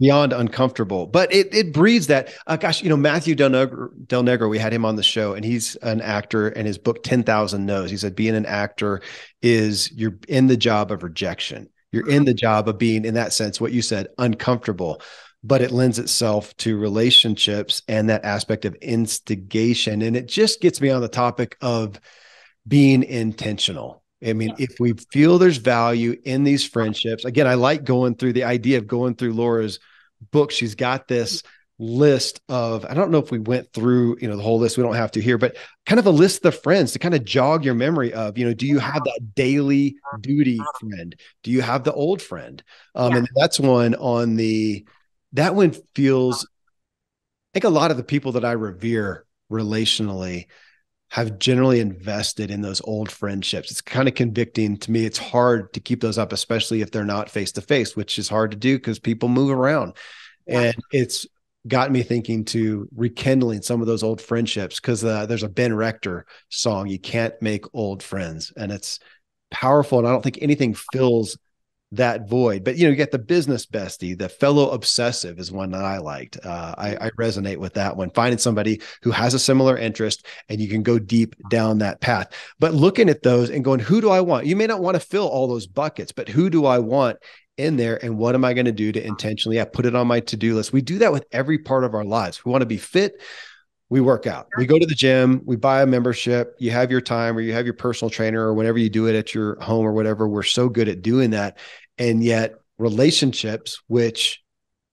beyond uncomfortable, but it breeds that. Matthew Del Negro, we had him on the show, and he's an actor. And his book 10,000 No's, he said, being an actor is you're in the job of rejection. You're in the job of being, in that sense, what you said, uncomfortable. But it lends itself to relationships and that aspect of instigation. And it just gets me on the topic of being intentional. I mean, if we feel there's value in these friendships, again, I like going through Laura's book. She's got this list of, I don't know if we went through, the whole list, we don't have to here, but kind of a list of friends to kind of jog your memory of, do you have that daily duty friend? Do you have the old friend? And that's that one feels, I think a lot of the people that I revere relationally have generally invested in those old friendships. It's kind of convicting to me. It's hard to keep those up, especially if they're not face-to-face, which is hard to do because people move around. And it's got me thinking to rekindling some of those old friendships, because there's a Ben Rector song, "You Can't Make Old Friends." And it's powerful. And I don't think anything fills that void. But, you get the business bestie, the fellow obsessive is one that I liked. I resonate with that one, finding somebody who has a similar interest and you can go deep down that path. But looking at those and going, who do I want? You may not want to fill all those buckets, but who do I want in there. And what am I going to do to intentionally put it on my to-do list? We do that with every part of our lives. We want to be fit. We work out. We go to the gym. We buy a membership. You have your time, or you have your personal trainer, or whenever you do it at your home or whatever. We're so good at doing that. And yet relationships, which,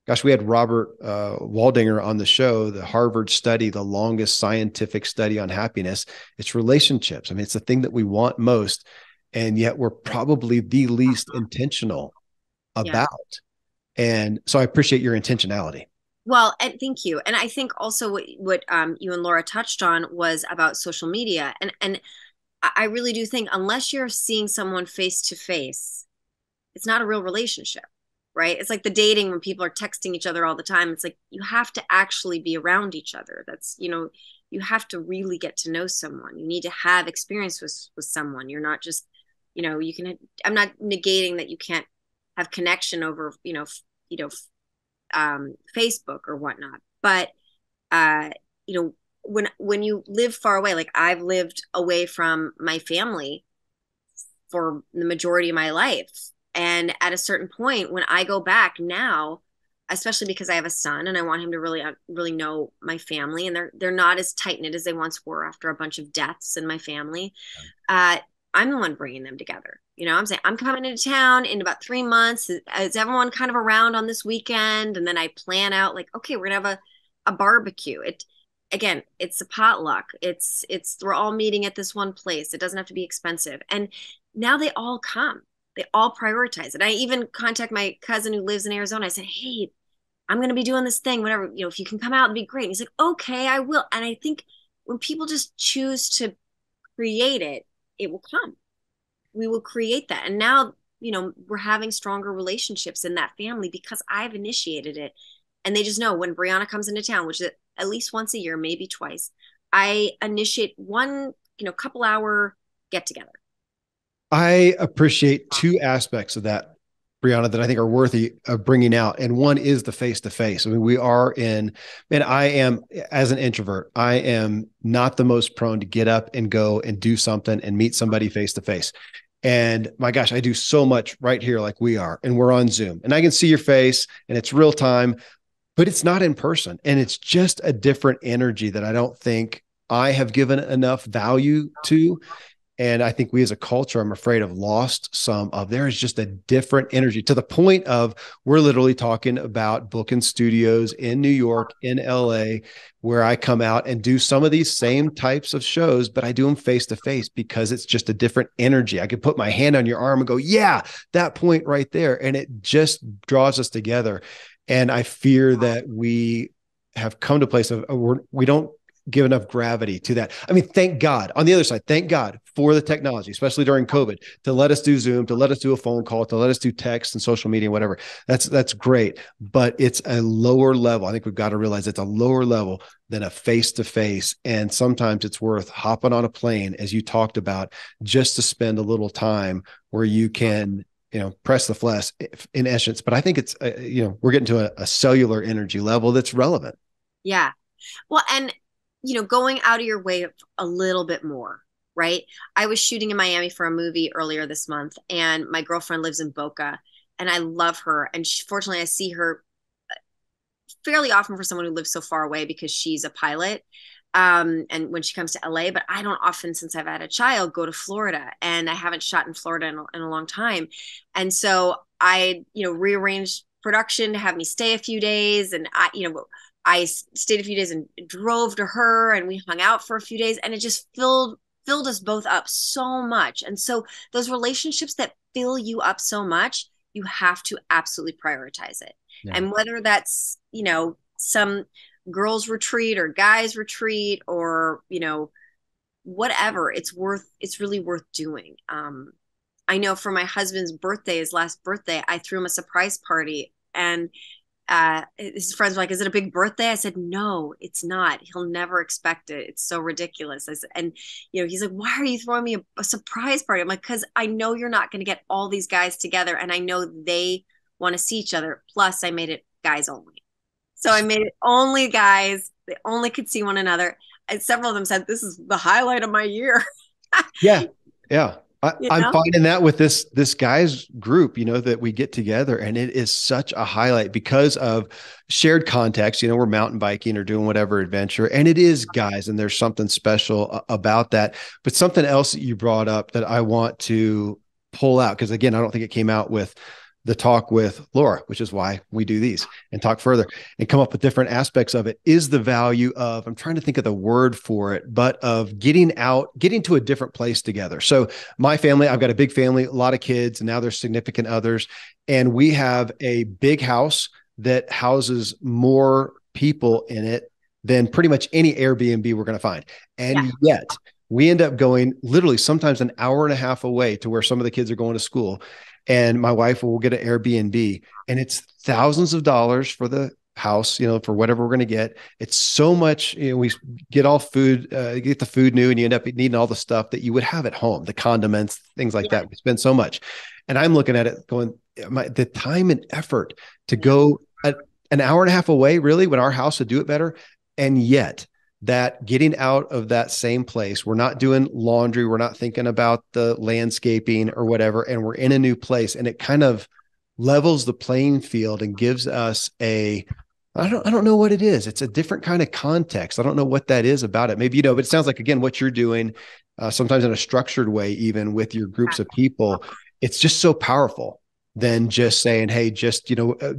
gosh, we had Robert Waldinger on the show, the Harvard study, the longest scientific study on happiness. It's relationships. I mean, it's the thing that we want most. And yet we're probably the least intentional Yeah. about. And so I appreciate your intentionality. Well, and thank you. And I think also what you and Laura touched on was about social media. And I really do think unless you're seeing someone face to face, it's not a real relationship, right? It's like the dating when people are texting each other all the time. It's like you have to actually be around each other. That's, you have to really get to know someone. You need to have experience with someone. You're not just, you can, I'm not negating that you can't have connection over, Facebook or whatnot. But uh, when you live far away, like I've lived away from my family for the majority of my life. And at a certain point, when I go back now, especially because I have a son and I want him to really know my family, and they're not as tight knit as they once were after a bunch of deaths in my family. I'm the one bringing them together. I'm saying I'm coming into town in about 3 months. Is everyone kind of around on this weekend? And then I plan out like, okay, we're gonna have a barbecue. Again, it's a potluck. It's we're all meeting at this one place. It doesn't have to be expensive. And now they all come. They all prioritize it. I even contact my cousin who lives in Arizona. I said, hey, I'm going to be doing this thing, whatever, if you can come out, it'd be great. And he's like, okay, I will. And I think when people just choose to create it, it will come. We will create that. And now, we're having stronger relationships in that family because I've initiated it. And they just know when Brianna comes into town, which is at least once a year, maybe twice, I initiate one, couple hour get together. I appreciate two aspects of that, Brianna, that I think are worthy of bringing out. And one is the face to face. I mean, we are in, and I am, as an introvert, I am not the most prone to get up and go and do something and meet somebody face to face. And my gosh, I do so much right here, like we are, and we're on Zoom and I can see your face and it's real time, but it's not in person. And it's just a different energy that I don't think I have given enough value to. And I think we as a culture, I'm afraid, have lost some of. There is just a different energy to the point of we're literally talking about booking studios in New York, in LA, where I come out and do some of these same types of shows, but I do them face to face because it's just a different energy. I could put my hand on your arm and go, yeah, that point right there. And it just draws us together. And I fear that we have come to a place of we don't give enough gravity to that. I mean, thank God on the other side, thank God for the technology, especially during COVID, to let us do Zoom, to let us do a phone call, to let us do text and social media, whatever. That's great. But it's a lower level. I think we've got to realize it's a lower level than a face-to-face. And sometimes it's worth hopping on a plane, as you talked about, just to spend a little time where you can, press the flesh in essence. But I think it's, we're getting to a cellular energy level that's relevant. Yeah. Well, and going out of your way a little bit more, right? I was shooting in Miami for a movie earlier this month, and my girlfriend lives in Boca, and I love her. And fortunately, I see her fairly often for someone who lives so far away because she's a pilot. And when she comes to LA, but I don't often, since I've had a child, go to Florida, and I haven't shot in Florida in a long time. And so I, rearranged production to have me stay a few days, and I stayed a few days and drove to her, and we hung out for a few days, and it just filled us both up so much. And so those relationships that fill you up so much, you have to absolutely prioritize it. Yeah. And whether that's, some girls retreat or guys retreat or, whatever, it's really worth doing. I know for my husband's birthday, his last birthday, I threw him a surprise party, and his friends were like, is it a big birthday? I said, no, it's not. He'll never expect it. It's so ridiculous. And he's like, why are you throwing me a surprise party? I'm like, because I know you're not going to get all these guys together, and I know they want to see each other. Plus, I made it guys only. So I made it only guys. They only could see one another. And several of them said, this is the highlight of my year. Yeah. Yeah. you I'm know? finding that with this guys group, that we get together, and it is such a highlight because of shared context. We're mountain biking or doing whatever adventure, and it is guys, and there's something special about that. But something else that you brought up that I want to pull out, because again, I don't think it came out with the talk with Laura, which is why we do these and talk further and come up with different aspects of it, is the value of, I'm trying to think of the word for it, but of getting to a different place together. So my family, I've got a big family, a lot of kids, and now there's significant others. And we have a big house that houses more people in it than pretty much any Airbnb we're going to find. Yeah. And yet we end up going literally sometimes an hour and a half away to where some of the kids are going to school. And my wife will get an Airbnb, and it's thousands of dollars for the house, for whatever we're going to get. It's so much, we get all food, get the food new, and you end up needing all the stuff that you would have at home, the condiments, things like that. We spend so much. And I'm looking at it going, the time and effort to go an hour and a half away, really, when our house would do it better. And yet that getting out of that same place, we're not doing laundry, we're not thinking about the landscaping or whatever, and we're in a new place, and it kind of levels the playing field and gives us I don't know what it is. It's a different kind of context. I don't know what that is about it. Maybe, but it sounds like, again, what you're doing, sometimes in a structured way, even with your groups of people, it's just so powerful than just saying, hey, just,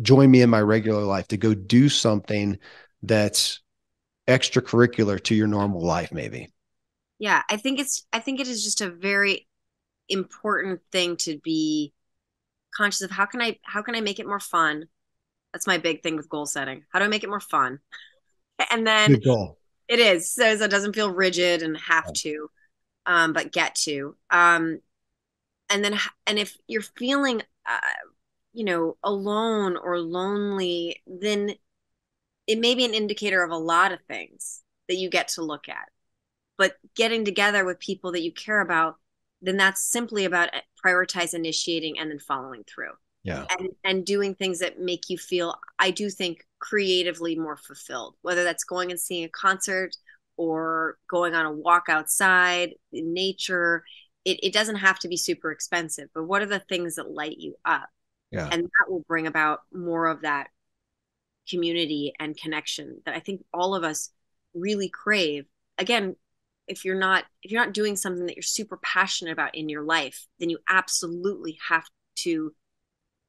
join me in my regular life, to go do something that's extracurricular to your normal life, maybe. Yeah, I think it is just a very important thing to be conscious of. How can I make it more fun? That's my big thing with goal setting. How do I make it more fun? And then Good goal. it is, so it doesn't feel rigid and have to, but get to. And then, and if you're feeling, alone or lonely, then it may be an indicator of a lot of things that you get to look at. But getting together with people that you care about, then that's simply about prioritize, initiating, and then following through. Yeah. And doing things that make you feel, I do think, creatively more fulfilled, whether that's going and seeing a concert or going on a walk outside in nature. It doesn't have to be super expensive, but what are the things that light you up? Yeah. And that will bring about more of that community and connection that I think all of us really crave. Again, if you're not doing something that you're super passionate about in your life, then you absolutely have to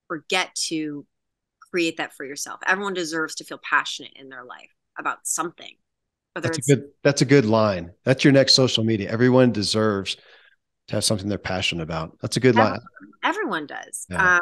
forget to create that for yourself. Everyone deserves to feel passionate in their life about something. That's a good line. That's your next social media. Everyone deserves to have something they're passionate about. That's a good line. Everyone does. Yeah.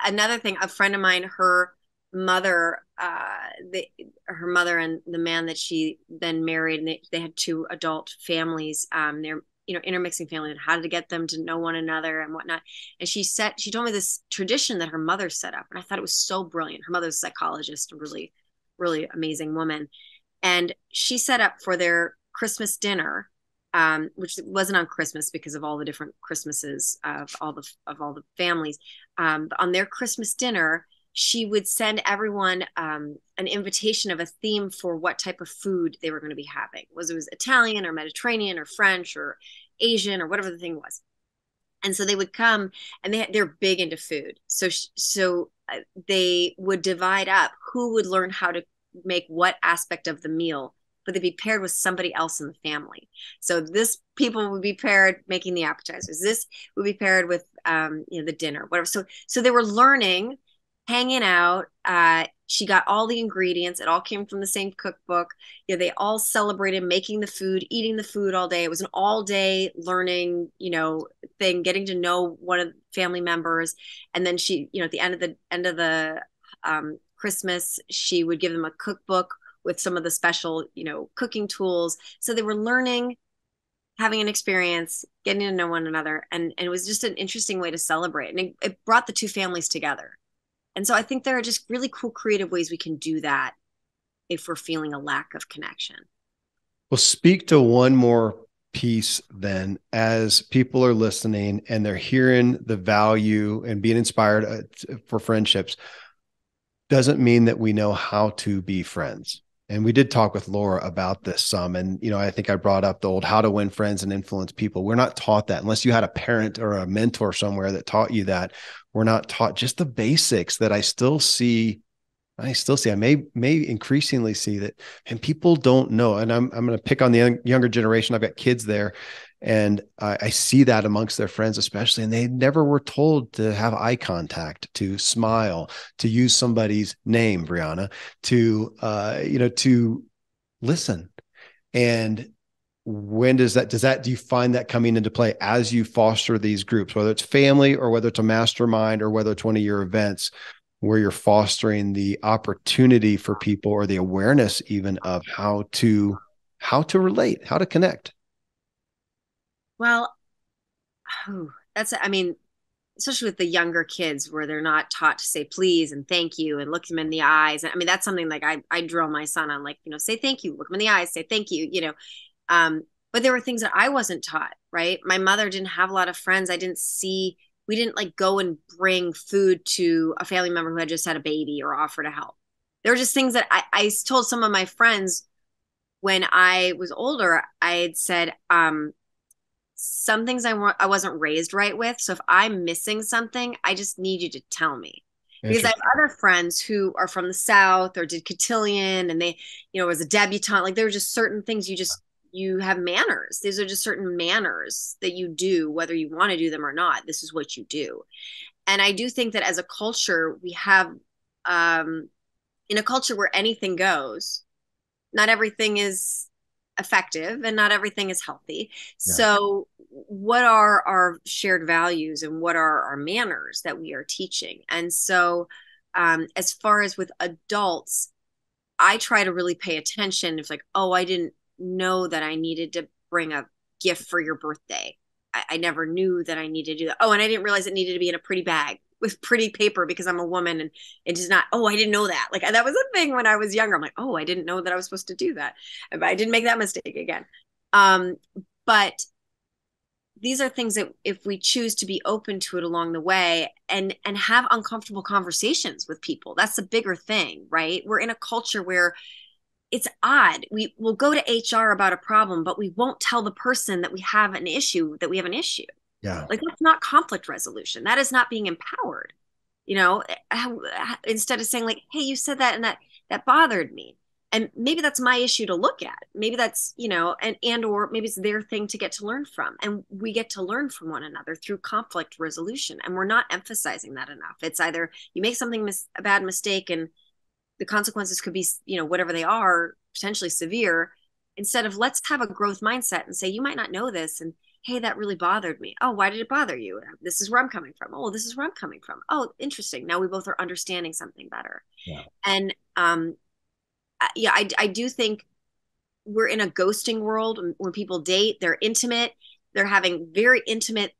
Another thing, a friend of mine, her mother and the man that she then married, and they had two adult families. They're intermixing families, and how to get them to know one another and whatnot. And she told me this tradition that her mother set up, and I thought it was so brilliant. Her mother's a psychologist, a really, really amazing woman, and she set up for their Christmas dinner, which wasn't on Christmas because of all the different Christmases of all the families. But on their Christmas dinner, she would send everyone an invitation of a theme for what type of food they were going to be having. It was Italian or Mediterranean or French or Asian or whatever the thing was. And so they would come, and they're big into food. So they would divide up who would learn how to make what aspect of the meal, but they'd be paired with somebody else in the family. So this people would be paired making the appetizers. This would be paired with the dinner, whatever. So they were learning, hanging out. She got all the ingredients. It all came from the same cookbook. They all celebrated making the food, eating the food all day. It was an all day learning, thing, getting to know one of the family members. And then she, at the end of the Christmas, she would give them a cookbook with some of the special, cooking tools. So they were learning, having an experience, getting to know one another. And it was just an interesting way to celebrate. And it brought the two families together. And so I think there are just really cool, creative ways we can do that if we're feeling a lack of connection. Well, speak to one more piece then, as people are listening and they're hearing the value and being inspired for friendships. Doesn't mean that we know how to be friends. And we did talk with Laura about this some. And, I think I brought up the old how to win friends and influence people. We're not taught that unless you had a parent or a mentor somewhere that taught you that. We're not taught just the basics that I still see. I may increasingly see that, and people don't know. And I'm going to pick on the younger generation. I've got kids there, and I see that amongst their friends, especially, and they never were told to have eye contact, to smile, to use somebody's name, Brianna, to listen. And when do you find that coming into play as you foster these groups, whether it's family or whether it's a mastermind or whether it's one of your events where you're fostering the opportunity for people or the awareness even of how to relate, how to connect? Well, I mean, especially with the younger kids where they're not taught to say please and thank you and look them in the eyes. I mean, that's something like I drill my son on, like, say thank you, look them in the eyes, say thank you, but there were things that I wasn't taught, right? My mother didn't have a lot of friends. We didn't like go and bring food to a family member who had just had a baby or offer to help. There were just things that I told some of my friends when I was older. I had said, some things I wasn't raised right with. So if I'm missing something, I just need you to tell me. Because I have other friends who are from the South or did cotillion and they, was a debutante. Like there were just certain things you have manners. These are just certain manners that you do, whether you want to do them or not. This is what you do. And I do think that as a culture, we have, in a culture where anything goes, not everything is effective and not everything is healthy. Yeah. So what are our shared values and what are our manners that we are teaching? And so as far as with adults, I try to really pay attention. It's like, oh, I didn't know that I needed to bring a gift for your birthday. I never knew that I needed to do that. Oh, and I didn't realize it needed to be in a pretty bag with pretty paper because I'm a woman and it is not, oh, I didn't know that. Like that was a thing when I was younger. I'm like, oh, I didn't know that I was supposed to do that. But I didn't make that mistake again. But these are things that if we choose to be open to it along the way and have uncomfortable conversations with people, that's the bigger thing, right? We're in a culture where it's odd. We will go to HR about a problem, but we won't tell the person that we have an issue, Yeah. Like that's not conflict resolution. That is not being empowered. Instead of saying like, hey, you said that and that bothered me. And maybe that's my issue to look at. Maybe that's, or maybe it's their thing to get to learn from. And we get to learn from one another through conflict resolution. And we're not emphasizing that enough. It's either you make something a bad mistake and the consequences could be, whatever they are, potentially severe, instead of let's have a growth mindset and say, you might not know this. And hey, that really bothered me. Oh, why did it bother you? This is where I'm coming from. Oh, this is where I'm coming from. Oh, interesting. Now we both are understanding something better. Yeah. And yeah, I do think we're in a ghosting world when people date, they're intimate, they're having very intimate,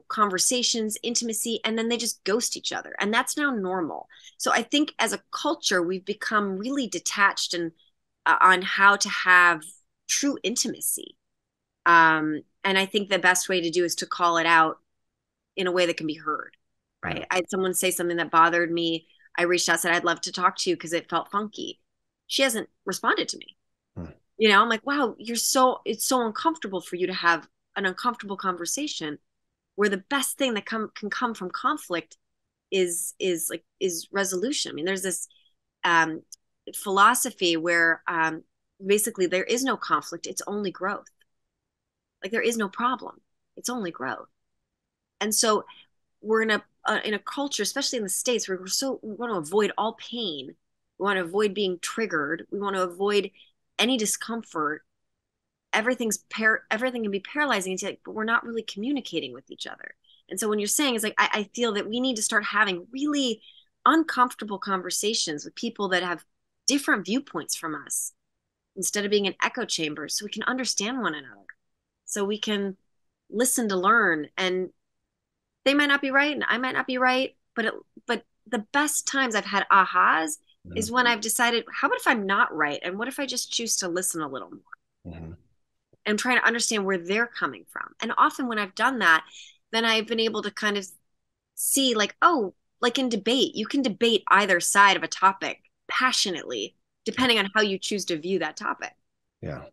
conversations, intimacy, and then they just ghost each other. And that's now normal. So I think as a culture, we've become really detached and on how to have true intimacy. And I think the best way to do is to call it out in a way that can be heard, right? Yeah. I had someone say something that bothered me. I reached out, said, I'd love to talk to you because it felt funky. She hasn't responded to me. I'm like, wow, it's so uncomfortable for you to have an uncomfortable conversation where the best thing that can come from conflict is resolution. I mean, there's this philosophy where basically there is no conflict, it's only growth. Like there is no problem, it's only growth. And so we're in a culture, especially in the States, where we want to avoid all pain. We want to avoid being triggered. We want to avoid any discomfort. Everything can be paralyzing. It's like, but we're not really communicating with each other. And so when you're saying, it's like, I feel that we need to start having really uncomfortable conversations with people that have different viewpoints from us instead of being in echo chambers, so we can understand one another, so we can listen to learn. And they might not be right and I might not be right, but the best times I've had ahas is when I've decided, how about if I'm not right? And what if I just choose to listen a little more? And trying to understand where they're coming from. And often when I've done that, then I've been able to kind of see like, oh, like in debate, you can debate either side of a topic passionately depending on how you choose to view that topic. Yeah.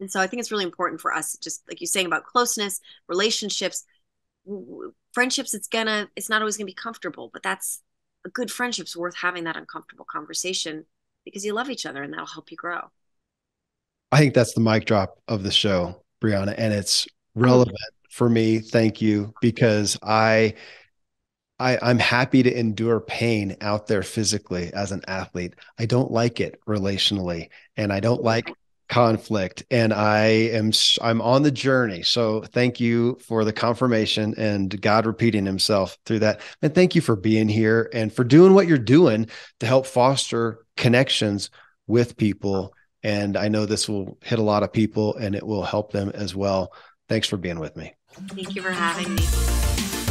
And so I think it's really important for us, just like you're saying about closeness, relationships, friendships, it's not always gonna be comfortable, but that's a good friendship's worth having that uncomfortable conversation because you love each other and that'll help you grow. I think that's the mic drop of the show, Brianna, and it's relevant for me. Thank you, because I'm happy to endure pain out there physically as an athlete. I don't like it relationally, and I don't like conflict, and I'm on the journey. So thank you for the confirmation and God repeating himself through that. And thank you for being here and for doing what you're doing to help foster connections with people. And I know this will hit a lot of people and it will help them as well. Thanks for being with me. Thank you for having me.